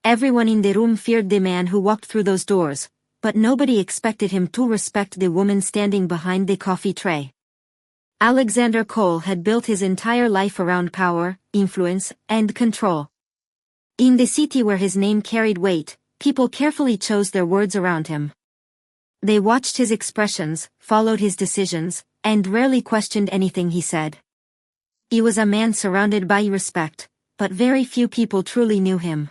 Everyone in the room feared the man who walked through those doors, but nobody expected him to respect the woman standing behind the coffee tray. Alexander Cole had built his entire life around power, influence, and control. In the city where his name carried weight, people carefully chose their words around him. They watched his expressions, followed his decisions, and rarely questioned anything he said. He was a man surrounded by respect, but very few people truly knew him.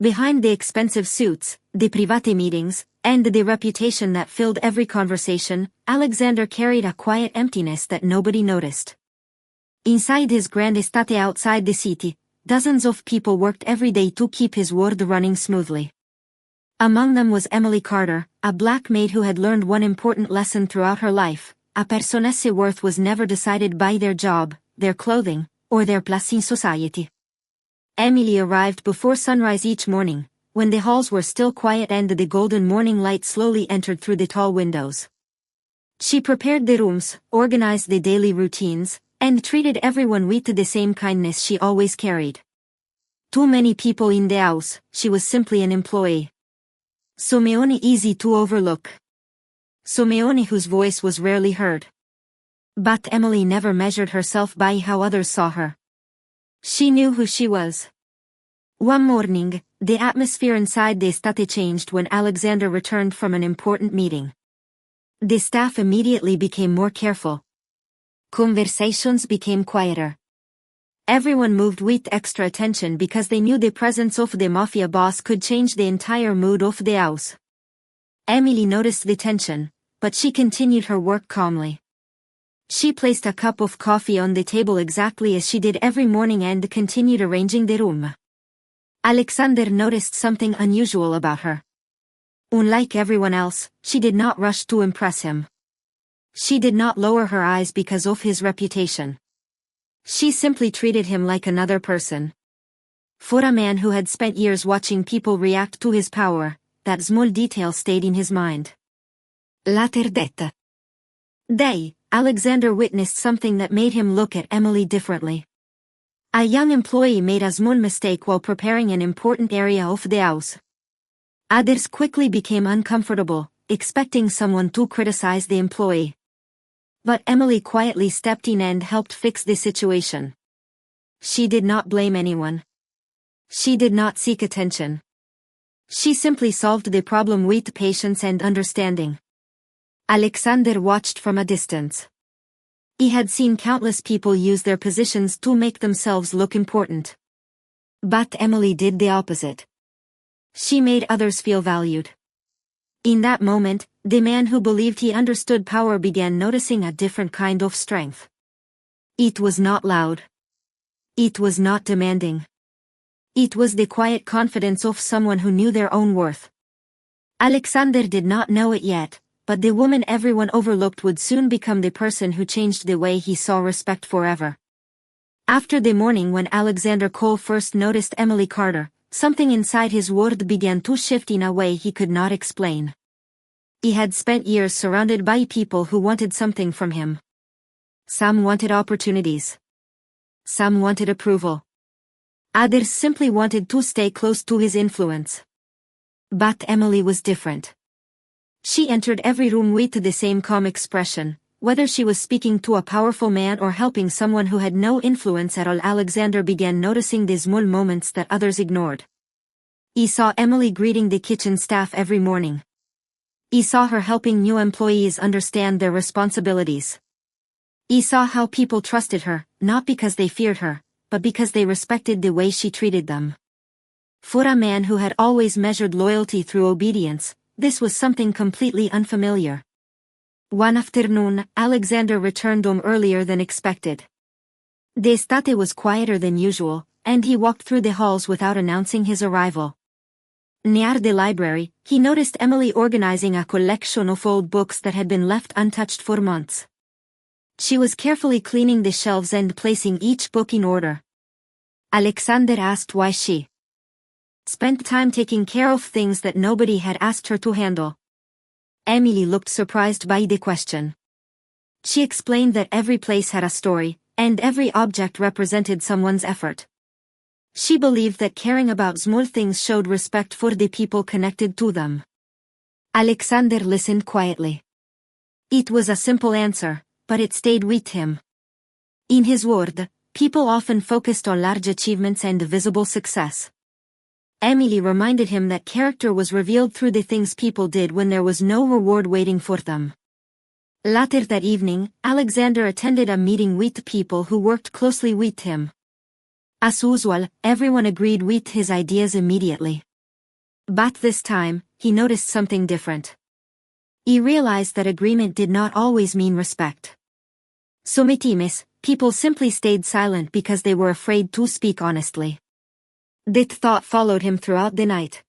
Behind the expensive suits, the private meetings, and the reputation that filled every conversation, Alexander carried a quiet emptiness that nobody noticed. Inside his grand estate outside the city, dozens of people worked every day to keep his world running smoothly. Among them was Emily Carter, a black maid who had learned one important lesson throughout her life: a person's worth was never decided by their job, their clothing, or their place in society. Emily arrived before sunrise each morning, when the halls were still quiet and the golden morning light slowly entered through the tall windows. She prepared the rooms, organized the daily routines, and treated everyone with the same kindness she always carried. Too many people in the house, she was simply an employee. Someone easy to overlook. Someone whose voice was rarely heard. But Emily never measured herself by how others saw her. She knew who she was. One morning, the atmosphere inside the estate changed when Alexander returned from an important meeting. The staff immediately became more careful. Conversations became quieter. Everyone moved with extra attention because they knew the presence of the Mafia Boss could change the entire mood of the house. Emily noticed the tension, but she continued her work calmly. She placed a cup of coffee on the table exactly as she did every morning and continued arranging the room. Alexander noticed something unusual about her. Unlike everyone else, she did not rush to impress him. She did not lower her eyes because of his reputation. She simply treated him like another person. For a man who had spent years watching people react to his power, that small detail stayed in his mind. Later that day, Alexander witnessed something that made him look at Emily differently. A young employee made a small mistake while preparing an important area of the house. Others quickly became uncomfortable, expecting someone to criticize the employee. But Emily quietly stepped in and helped fix the situation. She did not blame anyone. She did not seek attention. She simply solved the problem with patience and understanding. Alexander watched from a distance. He had seen countless people use their positions to make themselves look important. But Emily did the opposite. She made others feel valued. In that moment, the man who believed he understood power began noticing a different kind of strength. It was not loud. It was not demanding. It was the quiet confidence of someone who knew their own worth. Alexander did not know it yet, but the woman everyone overlooked would soon become the person who changed the way he saw respect forever. After the morning when Alexander Cole first noticed Emily Carter, something inside his world began to shift in a way he could not explain. He had spent years surrounded by people who wanted something from him. Some wanted opportunities. Some wanted approval. Others simply wanted to stay close to his influence. But Emily was different. She entered every room with the same calm expression, whether she was speaking to a powerful man or helping someone who had no influence at all. Alexander began noticing the small moments that others ignored. He saw Emily greeting the kitchen staff every morning. He saw her helping new employees understand their responsibilities. He saw how people trusted her, not because they feared her, but because they respected the way she treated them. For a man who had always measured loyalty through obedience, this was something completely unfamiliar. One afternoon, Alexander returned home earlier than expected. The estate was quieter than usual, and he walked through the halls without announcing his arrival. Near the library, he noticed Emily organizing a collection of old books that had been left untouched for months. She was carefully cleaning the shelves and placing each book in order. Alexander asked why she spent time taking care of things that nobody had asked her to handle. Emily looked surprised by the question. She explained that every place had a story, and every object represented someone's effort. She believed that caring about small things showed respect for the people connected to them. Alexander listened quietly. It was a simple answer, but it stayed with him. In his world, people often focused on large achievements and visible success. Emily reminded him that character was revealed through the things people did when there was no reward waiting for them. Later that evening, Alexander attended a meeting with people who worked closely with him. As usual, everyone agreed with his ideas immediately. But this time, he noticed something different. He realized that agreement did not always mean respect. Sometimes, people simply stayed silent because they were afraid to speak honestly. That thought followed him throughout the night.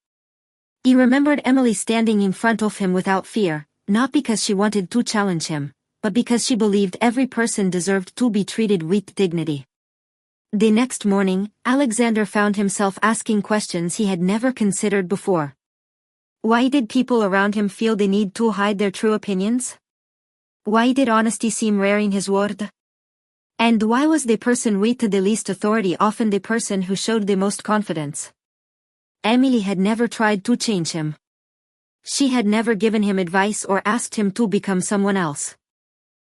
He remembered Emily standing in front of him without fear, not because she wanted to challenge him, but because she believed every person deserved to be treated with dignity. The next morning, Alexander found himself asking questions he had never considered before. Why did people around him feel the need to hide their true opinions? Why did honesty seem rare in his world? And why was the person with the least authority often the person who showed the most confidence? Emily had never tried to change him. She had never given him advice or asked him to become someone else.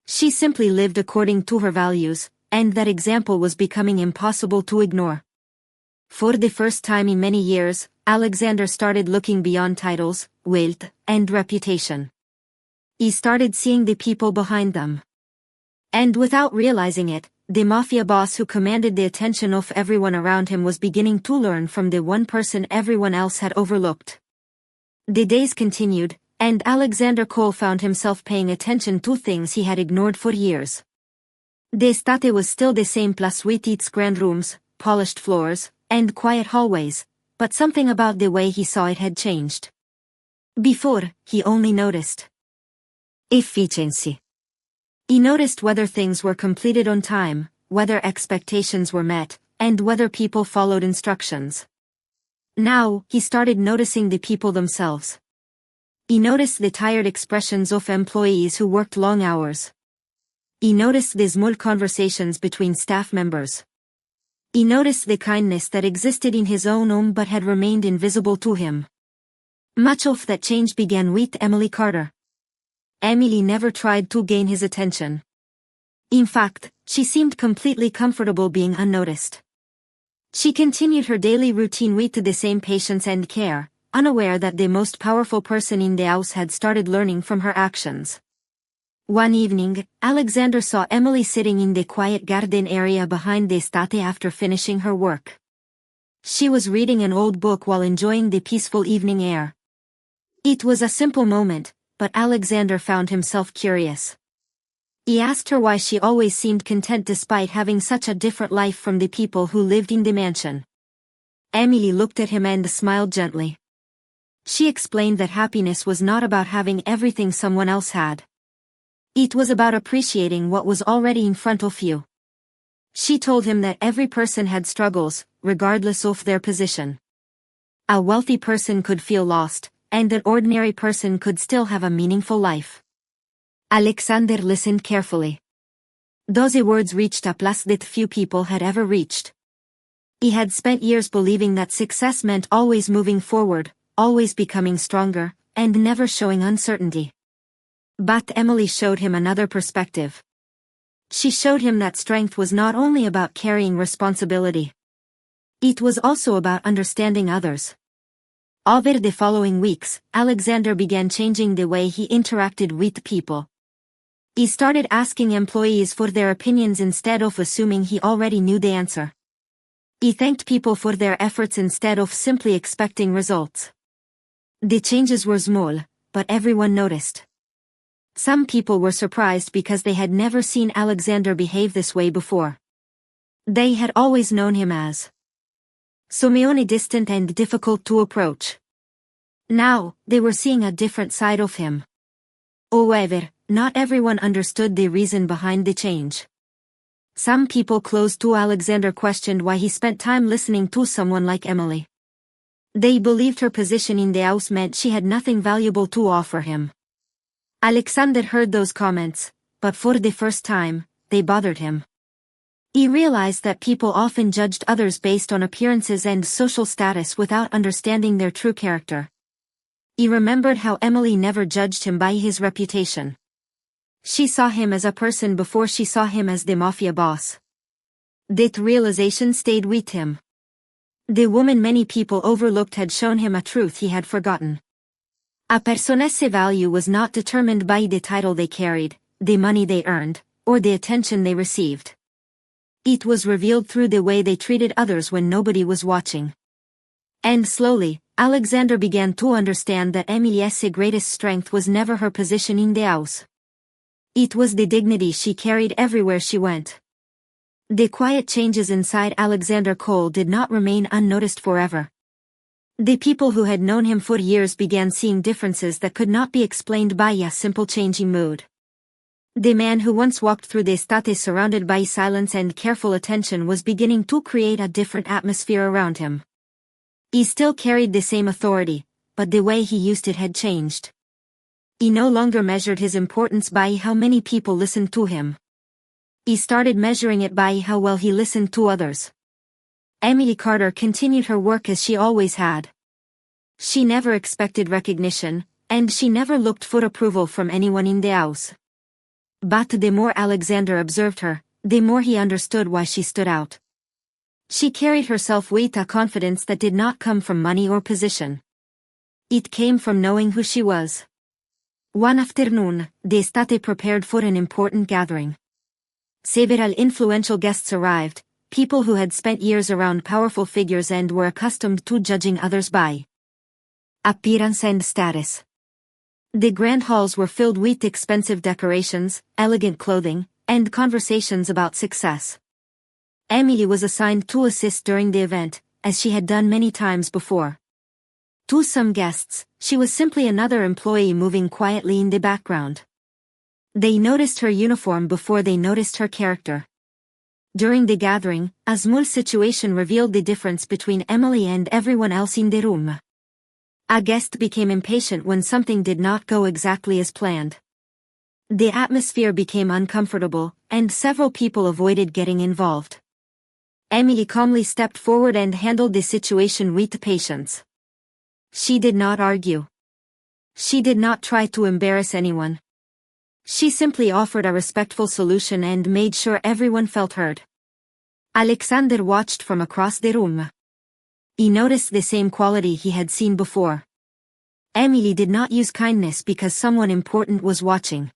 She simply lived according to her values, and that example was becoming impossible to ignore. For the first time in many years, Alexander started looking beyond titles, wealth, and reputation. He started seeing the people behind them. And without realizing it, the mafia boss who commanded the attention of everyone around him was beginning to learn from the one person everyone else had overlooked. The days continued, and Alexander Cole found himself paying attention to things he had ignored for years. The estate was still the same place with its grand rooms, polished floors, and quiet hallways, but something about the way he saw it had changed. Before, he only noticed efficiency. He noticed whether things were completed on time, whether expectations were met, and whether people followed instructions. Now, he started noticing the people themselves. He noticed the tired expressions of employees who worked long hours. He noticed the small conversations between staff members. He noticed the kindness that existed in his own home but had remained invisible to him. Much of that change began with Emily Carter. Emily never tried to gain his attention. In fact, she seemed completely comfortable being unnoticed. She continued her daily routine with the same patience and care, unaware that the most powerful person in the house had started learning from her actions. One evening, Alexander saw Emily sitting in the quiet garden area behind the estate after finishing her work. She was reading an old book while enjoying the peaceful evening air. It was a simple moment, but Alexander found himself curious. He asked her why she always seemed content despite having such a different life from the people who lived in the mansion. Emily looked at him and smiled gently. She explained that happiness was not about having everything someone else had. It was about appreciating what was already in front of you. She told him that every person had struggles, regardless of their position. A wealthy person could feel lost, and an ordinary person could still have a meaningful life. Alexander listened carefully. Those words reached a place that few people had ever reached. He had spent years believing that success meant always moving forward, always becoming stronger, and never showing uncertainty. But Emily showed him another perspective. She showed him that strength was not only about carrying responsibility. It was also about understanding others. Over the following weeks, Alexander began changing the way he interacted with people. He started asking employees for their opinions instead of assuming he already knew the answer. He thanked people for their efforts instead of simply expecting results. The changes were small, but everyone noticed. Some people were surprised because they had never seen Alexander behave this way before. They had always known him as Simeone, distant and difficult to approach. Now, they were seeing a different side of him. However, not everyone understood the reason behind the change. Some people close to Alexander questioned why he spent time listening to someone like Emily. They believed her position in the house meant she had nothing valuable to offer him. Alexander heard those comments, but for the first time, they bothered him. He realized that people often judged others based on appearances and social status without understanding their true character. He remembered how Emily never judged him by his reputation. She saw him as a person before she saw him as the mafia boss. That realization stayed with him. The woman many people overlooked had shown him a truth he had forgotten. A person's value was not determined by the title they carried, the money they earned, or the attention they received. It was revealed through the way they treated others when nobody was watching. And slowly, Alexander began to understand that Emily's greatest strength was never her position in the house. It was the dignity she carried everywhere she went. The quiet changes inside Alexander Cole did not remain unnoticed forever. The people who had known him for years began seeing differences that could not be explained by a simple change in mood. The man who once walked through the estate surrounded by silence and careful attention was beginning to create a different atmosphere around him. He still carried the same authority, but the way he used it had changed. He no longer measured his importance by how many people listened to him. He started measuring it by how well he listened to others. Emily Carter continued her work as she always had. She never expected recognition, and she never looked for approval from anyone in the house. But the more Alexander observed her, the more he understood why she stood out. She carried herself with a confidence that did not come from money or position. It came from knowing who she was. One afternoon, the estate prepared for an important gathering. Several influential guests arrived, people who had spent years around powerful figures and were accustomed to judging others by appearance and status. The grand halls were filled with expensive decorations, elegant clothing, and conversations about success. Emily was assigned to assist during the event, as she had done many times before. To some guests, she was simply another employee moving quietly in the background. They noticed her uniform before they noticed her character. During the gathering, a small situation revealed the difference between Emily and everyone else in the room. A guest became impatient when something did not go exactly as planned. The atmosphere became uncomfortable, and several people avoided getting involved. Emily calmly stepped forward and handled the situation with patience. She did not argue. She did not try to embarrass anyone. She simply offered a respectful solution and made sure everyone felt heard. Alexander watched from across the room. He noticed the same quality he had seen before. Emily did not use kindness because someone important was watching.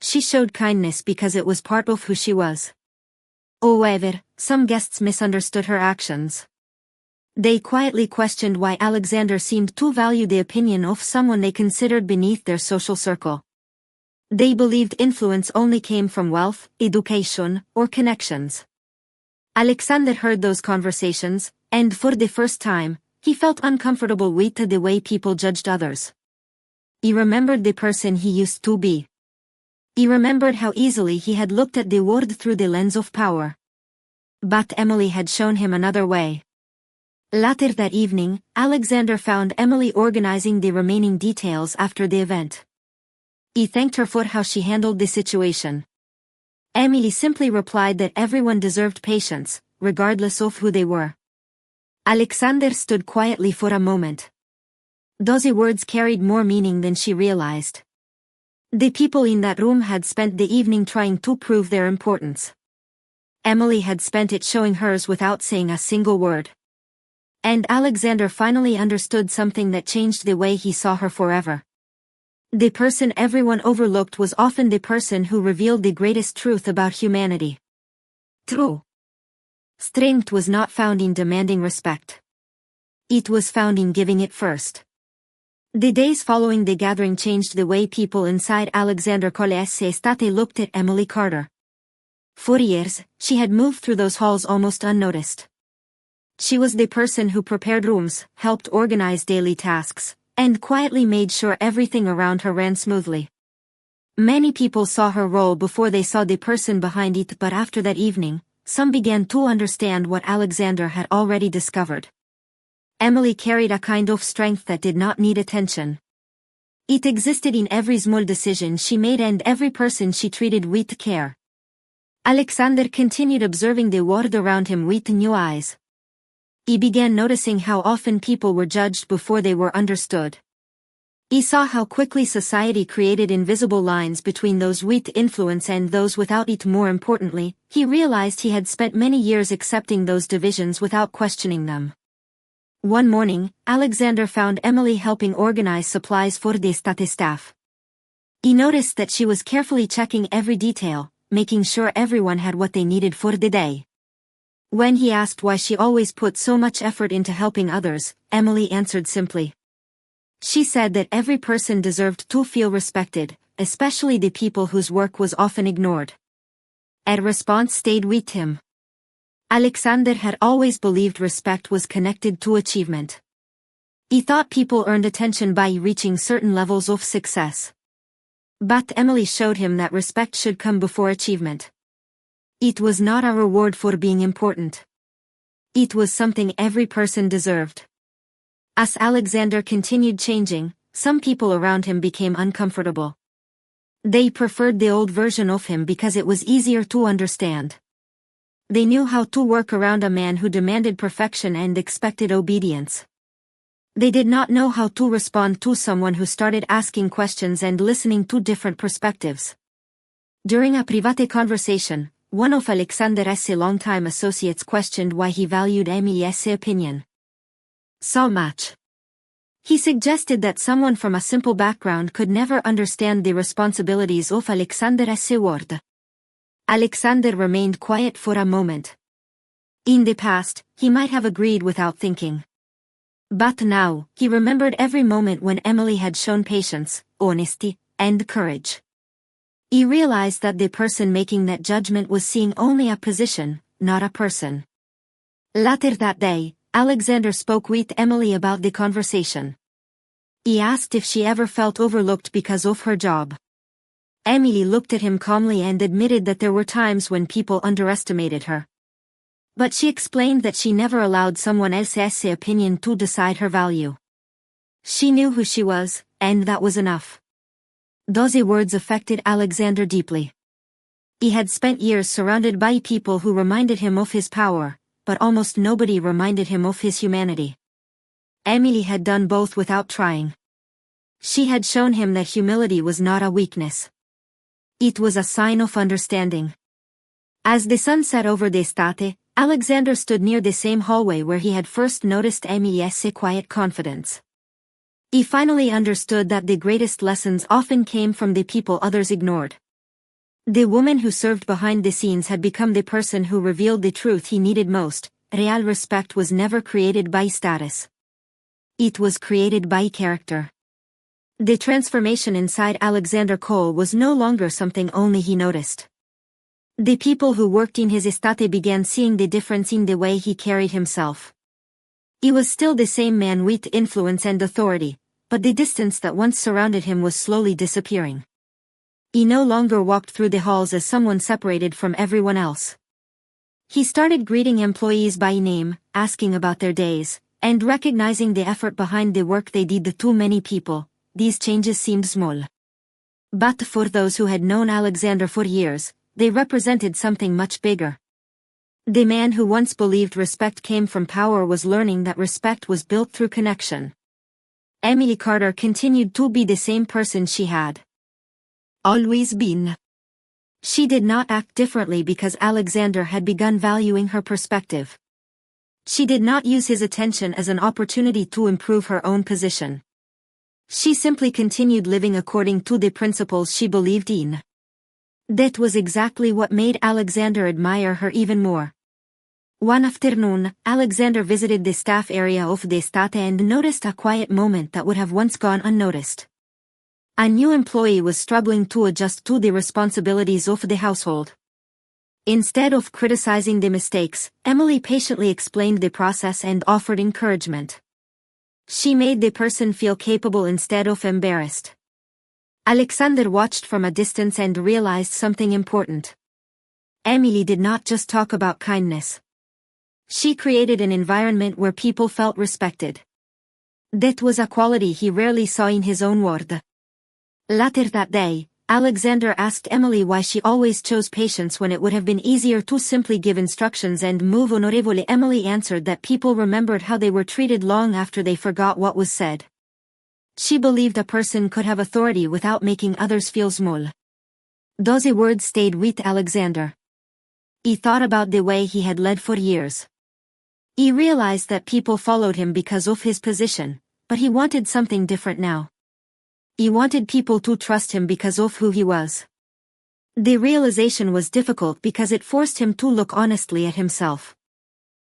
She showed kindness because it was part of who she was. However, some guests misunderstood her actions. They quietly questioned why Alexander seemed to value the opinion of someone they considered beneath their social circle. They believed influence only came from wealth, education, or connections. Alexander heard those conversations, and for the first time, he felt uncomfortable with the way people judged others. He remembered the person he used to be. He remembered how easily he had looked at the world through the lens of power. But Emily had shown him another way. Later that evening, Alexander found Emily organizing the remaining details after the event. He thanked her for how she handled the situation. Emily simply replied that everyone deserved patience, regardless of who they were. Alexander stood quietly for a moment. Those words carried more meaning than she realized. The people in that room had spent the evening trying to prove their importance. Emily had spent it showing hers without saying a single word. And Alexander finally understood something that changed the way he saw her forever. The person everyone overlooked was often the person who revealed the greatest truth about humanity. True strength was not found in demanding respect. It was found in giving it first. The days following the gathering changed the way people inside Alexander Cole's estate looked at Emily Carter. For years, she had moved through those halls almost unnoticed. She was the person who prepared rooms, helped organize daily tasks, and quietly made sure everything around her ran smoothly. Many people saw her role before they saw the person behind it, but after that evening, some began to understand what Alexander had already discovered. Emily carried a kind of strength that did not need attention. It existed in every small decision she made and every person she treated with care. Alexander continued observing the world around him with new eyes. He began noticing how often people were judged before they were understood. He saw how quickly society created invisible lines between those with influence and those without it. More importantly, he realized he had spent many years accepting those divisions without questioning them. One morning, Alexander found Emily helping organize supplies for the estate staff. He noticed that she was carefully checking every detail, making sure everyone had what they needed for the day. When he asked why she always put so much effort into helping others, Emily answered simply. She said that every person deserved to feel respected, especially the people whose work was often ignored. Her response stayed with him. Alexander had always believed respect was connected to achievement. He thought people earned attention by reaching certain levels of success. But Emily showed him that respect should come before achievement. It was not a reward for being important. It was something every person deserved. As Alexander continued changing, some people around him became uncomfortable. They preferred the old version of him because it was easier to understand. They knew how to work around a man who demanded perfection and expected obedience. They did not know how to respond to someone who started asking questions and listening to different perspectives. During a private conversation, one of Alexander's longtime associates questioned why he valued Emily's opinion so much. He suggested that someone from a simple background could never understand the responsibilities of Alexander's world. Alexander remained quiet for a moment. In the past, he might have agreed without thinking. But now, he remembered every moment when Emily had shown patience, honesty, and courage. He realized that the person making that judgment was seeing only a position, not a person. Later that day, Alexander spoke with Emily about the conversation. He asked if she ever felt overlooked because of her job. Emily looked at him calmly and admitted that there were times when people underestimated her. But she explained that she never allowed someone else's opinion to decide her value. She knew who she was, and that was enough. Those words affected Alexander deeply. He had spent years surrounded by people who reminded him of his power, but almost nobody reminded him of his humanity. Emily had done both without trying. She had shown him that humility was not a weakness. It was a sign of understanding. As the sun set over the estate, Alexander stood near the same hallway where he had first noticed Emily's quiet confidence. He finally understood that the greatest lessons often came from the people others ignored. The woman who served behind the scenes had become the person who revealed the truth he needed most. Real respect was never created by status. It was created by character. The transformation inside Alexander Cole was no longer something only he noticed. The people who worked in his estate began seeing the difference in the way he carried himself. He was still the same man with influence and authority, but the distance that once surrounded him was slowly disappearing. He no longer walked through the halls as someone separated from everyone else. He started greeting employees by name, asking about their days, and recognizing the effort behind the work they did. To many people, these changes seemed small. But for those who had known Alexander for years, they represented something much bigger. The man who once believed respect came from power was learning that respect was built through connection. Emily Carter continued to be the same person she had always been. She did not act differently because Alexander had begun valuing her perspective. She did not use his attention as an opportunity to improve her own position. She simply continued living according to the principles she believed in. That was exactly what made Alexander admire her even more. One afternoon, Alexander visited the staff area of the estate and noticed a quiet moment that would have once gone unnoticed. A new employee was struggling to adjust to the responsibilities of the household. Instead of criticizing the mistakes, Emily patiently explained the process and offered encouragement. She made the person feel capable instead of embarrassed. Alexander watched from a distance and realized something important. Emily did not just talk about kindness. She created an environment where people felt respected. That was a quality he rarely saw in his own world. Later that day, Alexander asked Emily why she always chose patience when it would have been easier to simply give instructions and move onorevole. Emily answered that people remembered how they were treated long after they forgot what was said. She believed a person could have authority without making others feel small. Those words stayed with Alexander. He thought about the way he had led for years. He realized that people followed him because of his position, but he wanted something different now. He wanted people to trust him because of who he was. The realization was difficult because it forced him to look honestly at himself.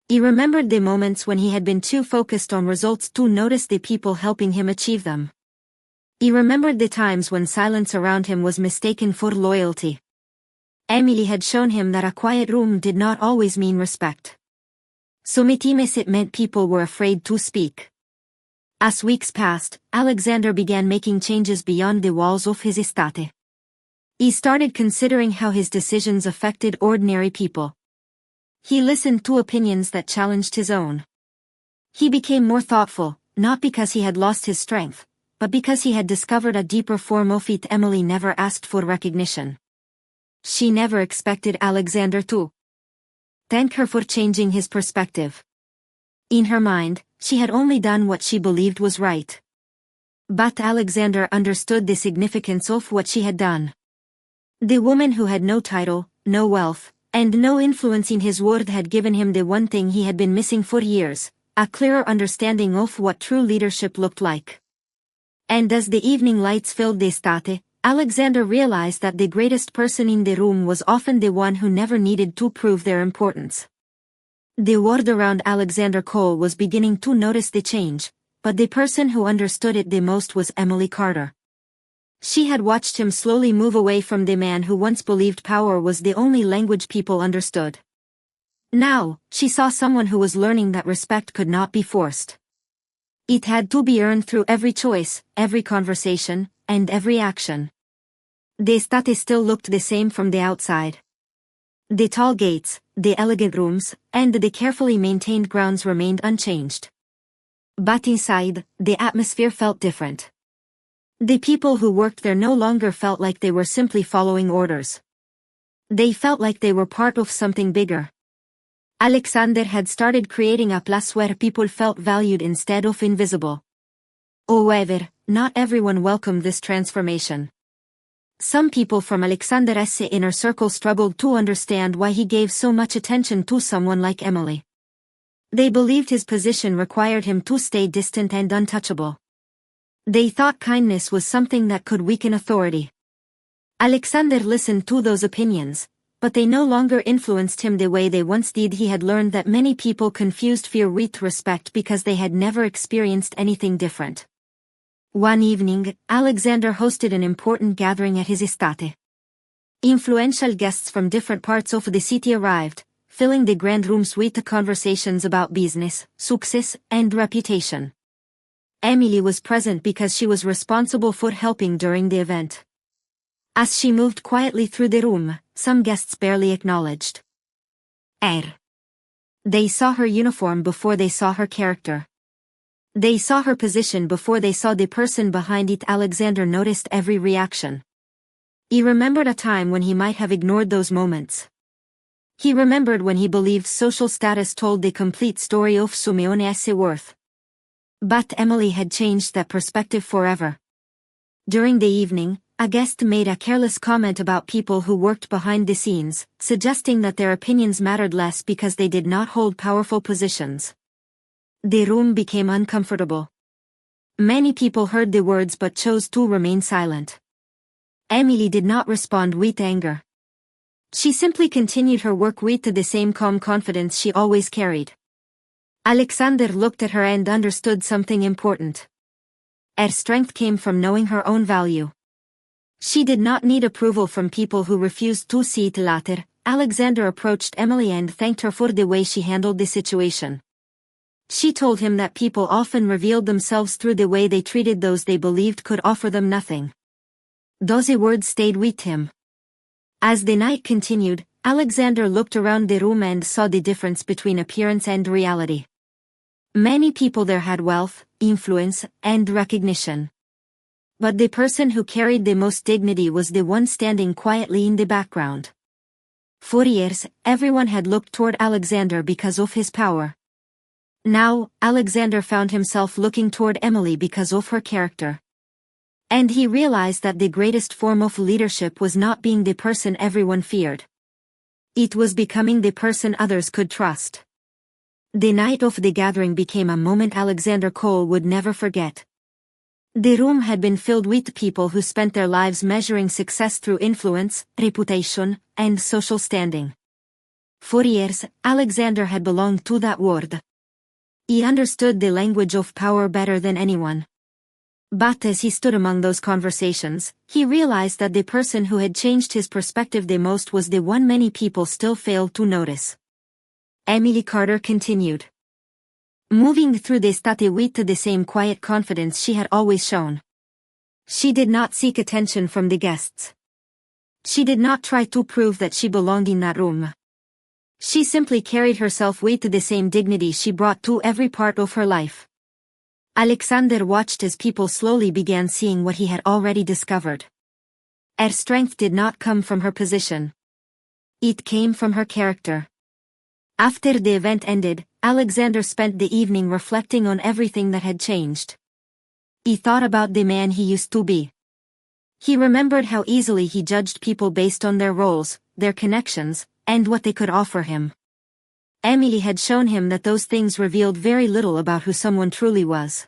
He remembered the moments when he had been too focused on results to notice the people helping him achieve them. He remembered the times when silence around him was mistaken for loyalty. Emily had shown him that a quiet room did not always mean respect. Sometimes it meant people were afraid to speak. As weeks passed, Alexander began making changes beyond the walls of his estate. He started considering how his decisions affected ordinary people. He listened to opinions that challenged his own. He became more thoughtful, not because he had lost his strength, but because he had discovered a deeper form of it. Emily never asked for recognition. She never expected Alexander to thank her for changing his perspective. In her mind, she had only done what she believed was right. But Alexander understood the significance of what she had done. The woman who had no title, no wealth, and no influence in his world had given him the one thing he had been missing for years, a clearer understanding of what true leadership looked like. And as the evening lights filled the estate, Alexander realized that the greatest person in the room was often the one who never needed to prove their importance. The world around Alexander Cole was beginning to notice the change, but the person who understood it the most was Emily Carter. She had watched him slowly move away from the man who once believed power was the only language people understood. Now, she saw someone who was learning that respect could not be forced. It had to be earned through every choice, every conversation, and every action. The estate still looked the same from the outside. The tall gates, the elegant rooms, and the carefully maintained grounds remained unchanged. But inside, the atmosphere felt different. The people who worked there no longer felt like they were simply following orders. They felt like they were part of something bigger. Alexander had started creating a place where people felt valued instead of invisible. However, not everyone welcomed this transformation. Some people from Alexander's inner circle struggled to understand why he gave so much attention to someone like Emily. They believed his position required him to stay distant and untouchable. They thought kindness was something that could weaken authority. Alexander listened to those opinions, but they no longer influenced him the way they once did. He had learned that many people confused fear with respect because they had never experienced anything different. One evening, Alexander hosted an important gathering at his estate. Influential guests from different parts of the city arrived, filling the grand rooms with the conversations about business, success, and reputation. Emily was present because she was responsible for helping during the event. As she moved quietly through the room, some guests barely acknowledged her. They saw her uniform before they saw her character. They saw her position before they saw the person behind it. Alexander noticed every reaction. He remembered a time when he might have ignored those moments. He remembered when he believed social status told the complete story of Simeone's worth. But Emily had changed that perspective forever. During the evening, a guest made a careless comment about people who worked behind the scenes, suggesting that their opinions mattered less because they did not hold powerful positions. The room became uncomfortable. Many people heard the words but chose to remain silent. Emily did not respond with anger. She simply continued her work with the same calm confidence she always carried. Alexander looked at her and understood something important. Her strength came from knowing her own value. She did not need approval from people who refused to see it later. Alexander approached Emily and thanked her for the way she handled the situation. She told him that people often revealed themselves through the way they treated those they believed could offer them nothing. Those words stayed with him. As the night continued, Alexander looked around the room and saw the difference between appearance and reality. Many people there had wealth, influence, and recognition. But the person who carried the most dignity was the one standing quietly in the background. For years, everyone had looked toward Alexander because of his power. Now, Alexander found himself looking toward Emily because of her character. And he realized that the greatest form of leadership was not being the person everyone feared. It was becoming the person others could trust. The night of the gathering became a moment Alexander Cole would never forget. The room had been filled with people who spent their lives measuring success through influence, reputation, and social standing. For years, Alexander had belonged to that world. He understood the language of power better than anyone. But as he stood among those conversations, he realized that the person who had changed his perspective the most was the one many people still failed to notice. Emily Carter continued. Moving through the estate with the same quiet confidence she had always shown. She did not seek attention from the guests. She did not try to prove that she belonged in that room. She simply carried herself with the same dignity she brought to every part of her life. Alexander watched as people slowly began seeing what he had already discovered. Her strength did not come from her position. It came from her character. After the event ended, Alexander spent the evening reflecting on everything that had changed. He thought about the man he used to be. He remembered how easily he judged people based on their roles, their connections, and what they could offer him. Emily had shown him that those things revealed very little about who someone truly was.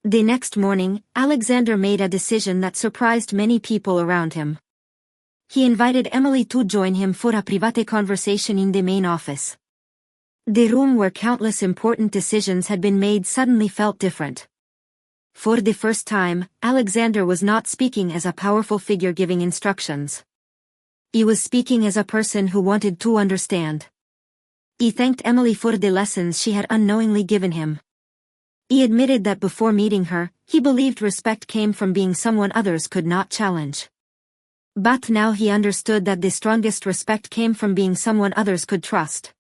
The next morning, Alexander made a decision that surprised many people around him. He invited Emily to join him for a private conversation in the main office. The room where countless important decisions had been made suddenly felt different. For the first time, Alexander was not speaking as a powerful figure giving instructions. He was speaking as a person who wanted to understand. He thanked Emily for the lessons she had unknowingly given him. He admitted that before meeting her, he believed respect came from being someone others could not challenge. But now he understood that the strongest respect came from being someone others could trust.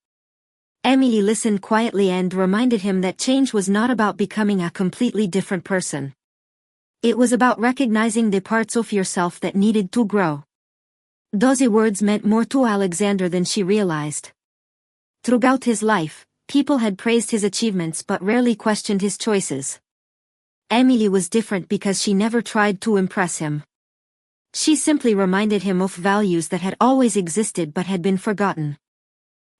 Emily listened quietly and reminded him that change was not about becoming a completely different person. It was about recognizing the parts of yourself that needed to grow. Those words meant more to Alexander than she realized. Throughout his life, people had praised his achievements but rarely questioned his choices. Emily was different because she never tried to impress him. She simply reminded him of values that had always existed but had been forgotten.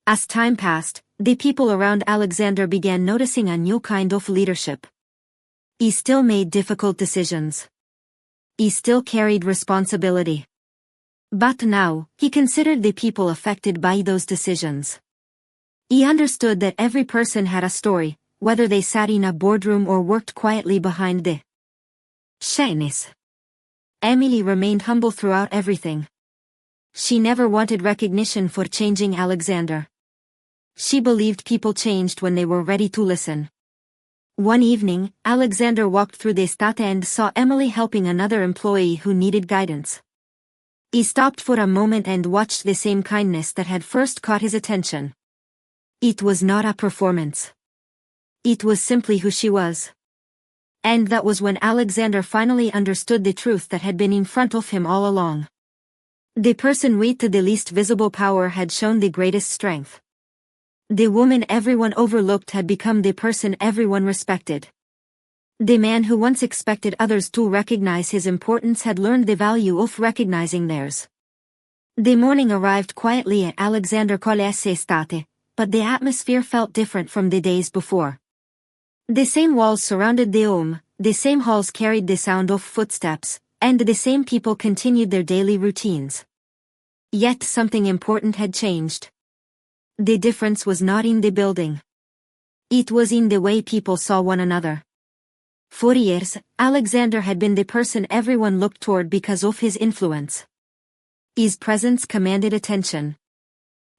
As time passed, the people around Alexander began noticing a new kind of leadership. He still made difficult decisions. He still carried responsibility. But now, he considered the people affected by those decisions. He understood that every person had a story, whether they sat in a boardroom or worked quietly behind the scenes. Emily remained humble throughout everything. She never wanted recognition for changing Alexander. She believed people changed when they were ready to listen. One evening, Alexander walked through the estate and saw Emily helping another employee who needed guidance. He stopped for a moment and watched the same kindness that had first caught his attention. It was not a performance. It was simply who she was. And that was when Alexander finally understood the truth that had been in front of him all along. The person with the least visible power had shown the greatest strength. The woman everyone overlooked had become the person everyone respected. The man who once expected others to recognize his importance had learned the value of recognizing theirs. The morning arrived quietly at Alexander Cole's estate, but the atmosphere felt different from the days before. The same walls surrounded the home, the same halls carried the sound of footsteps, and the same people continued their daily routines. Yet something important had changed. The difference was not in the building. It was in the way people saw one another. For years, Alexander had been the person everyone looked toward because of his influence. His presence commanded attention.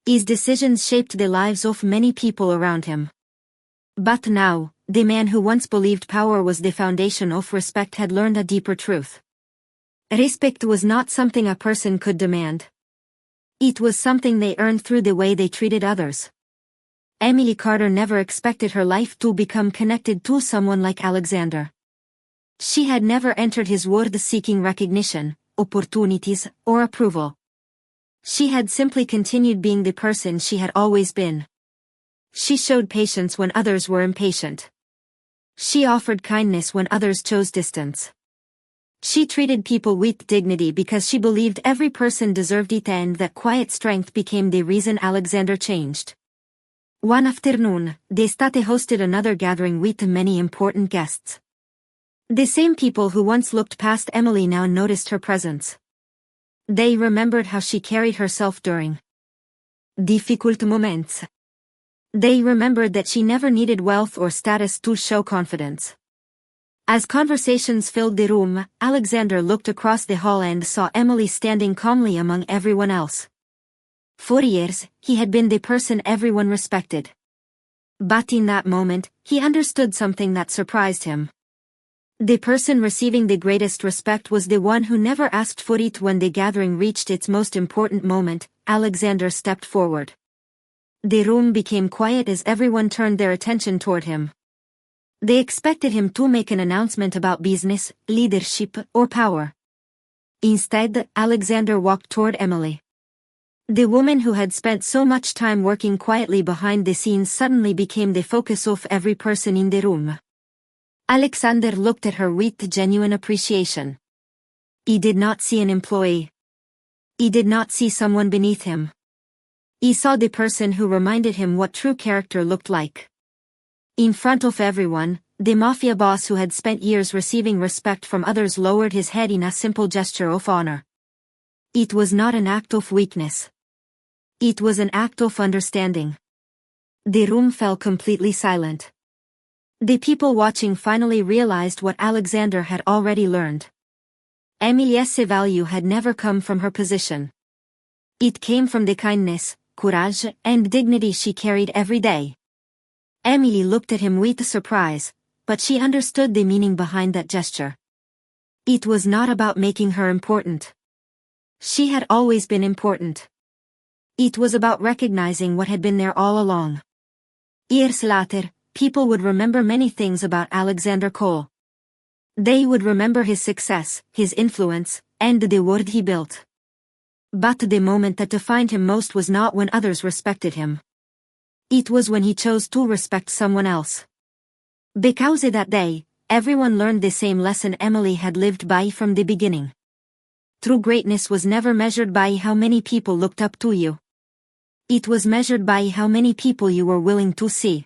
His decisions shaped the lives of many people around him. But now, the man who once believed power was the foundation of respect had learned a deeper truth. Respect was not something a person could demand. It was something they earned through the way they treated others. Emily Carter never expected her life to become connected to someone like Alexander. She had never entered his world seeking recognition, opportunities, or approval. She had simply continued being the person she had always been. She showed patience when others were impatient. She offered kindness when others chose distance. She treated people with dignity because she believed every person deserved it, and that quiet strength became the reason Alexander changed. One afternoon, D'Estate hosted another gathering with many important guests. The same people who once looked past Emily now noticed her presence. They remembered how she carried herself during difficult moments. They remembered that she never needed wealth or status to show confidence. As conversations filled the room, Alexander looked across the hall and saw Emily standing calmly among everyone else. For years, he had been the person everyone respected. But in that moment, he understood something that surprised him. The person receiving the greatest respect was the one who never asked for it. When the gathering reached its most important moment, Alexander stepped forward. The room became quiet as everyone turned their attention toward him. They expected him to make an announcement about business, leadership, or power. Instead, Alexander walked toward Emily. The woman who had spent so much time working quietly behind the scenes suddenly became the focus of every person in the room. Alexander looked at her with genuine appreciation. He did not see an employee. He did not see someone beneath him. He saw the person who reminded him what true character looked like. In front of everyone, the mafia boss who had spent years receiving respect from others lowered his head in a simple gesture of honor. It was not an act of weakness. It was an act of understanding. The room fell completely silent. The people watching finally realized what Alexander had already learned. Emily's value had never come from her position. It came from the kindness, courage, and dignity she carried every day. Emily looked at him with surprise, but she understood the meaning behind that gesture. It was not about making her important. She had always been important. It was about recognizing what had been there all along. Years later, people would remember many things about Alexander Cole. They would remember his success, his influence, and the world he built. But the moment that defined him most was not when others respected him. It was when he chose to respect someone else. Because that day, everyone learned the same lesson Emily had lived by from the beginning. True greatness was never measured by how many people looked up to you. It was measured by how many people you were willing to see.